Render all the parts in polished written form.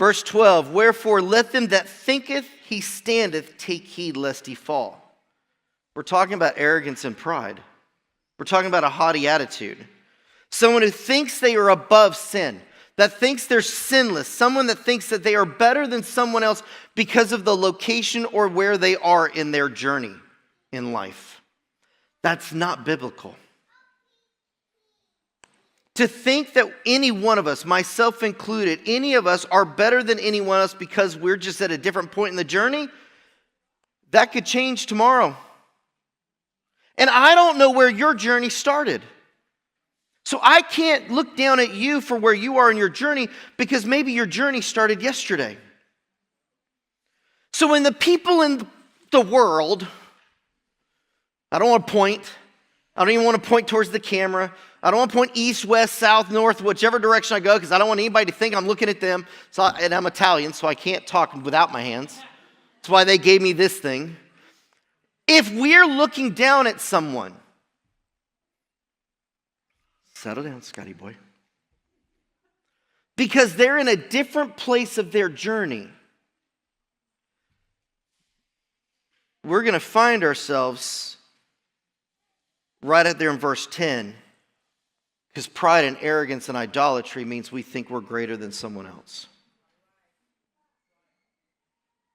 Verse 12, wherefore let them that thinketh he standeth take heed lest he fall. We're talking about arrogance and pride. We're talking about a haughty attitude. Someone who thinks they are above sin, that thinks they're sinless, someone that thinks that they are better than someone else because of the location or where they are in their journey in life. That's not biblical. To think that any one of us, myself included, any of us are better than anyone else because we're just at a different point in the journey, that could change tomorrow. And I don't know where your journey started. So I can't look down at you for where you are in your journey because maybe your journey started yesterday. So when the people in the world, I don't want to point, I don't even want to point towards the camera, I don't want to point east, west, south, north, whichever direction I go, because I don't want anybody to think I'm looking at them. And I'm Italian, so I can't talk without my hands. That's why they gave me this thing. If we're looking down at someone, settle down, Scotty boy, because they're in a different place of their journey, we're going to find ourselves right out there in verse 10. Because pride and arrogance and idolatry means we think we're greater than someone else.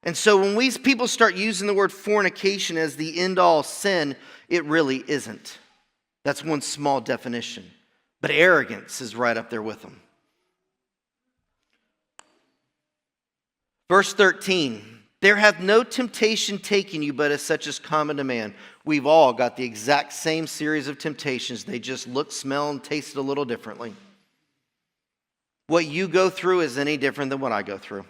And so when people start using the word fornication as the end-all sin, it really isn't. That's one small definition. But arrogance is right up there with them. Verse 13, there hath no temptation taken you but as such as common to man. We've all got the exact same series of temptations. They just look, smell, and taste a little differently. What you go through is any different than what I go through.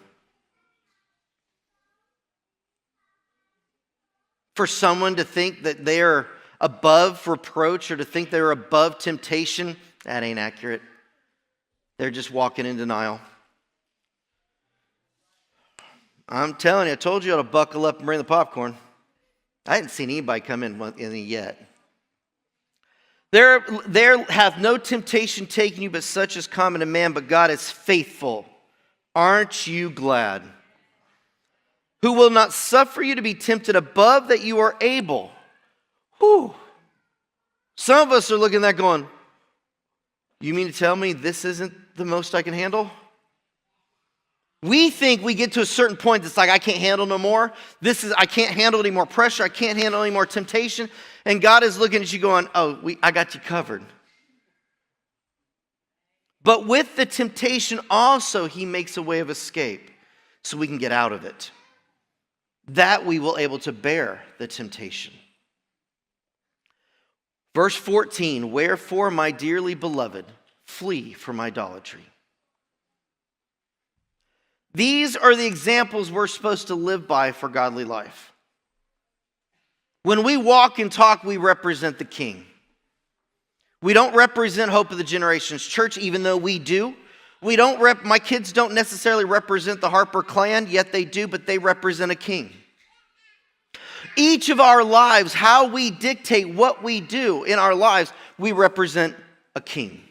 For someone to think that they're above reproach or to think they're above temptation, that ain't accurate. They're just walking in denial. I'm telling you, I told you to buckle up and bring the popcorn. I hadn't seen anybody come in yet. There hath no temptation taken you but such as common to man, but God is faithful. Aren't you glad? Who will not suffer you to be tempted above that you are able. Whew. Some of us are looking at that going, you mean to tell me this isn't the most I can handle? We think we get to a certain point that's like, I can't handle no more. I can't handle any more pressure. I can't handle any more temptation. And God is looking at you going, I got you covered. But with the temptation also, he makes a way of escape so we can get out of it. That we will able to bear the temptation. Verse 14, wherefore, my dearly beloved, flee from idolatry. These are the examples we're supposed to live by for godly life. When we walk and talk, we represent the King. We don't represent Hope of the Generations Church, even though we do. My kids don't necessarily represent the Harper clan, yet they do, but they represent a king. Each of our lives, how we dictate what we do in our lives, we represent a king.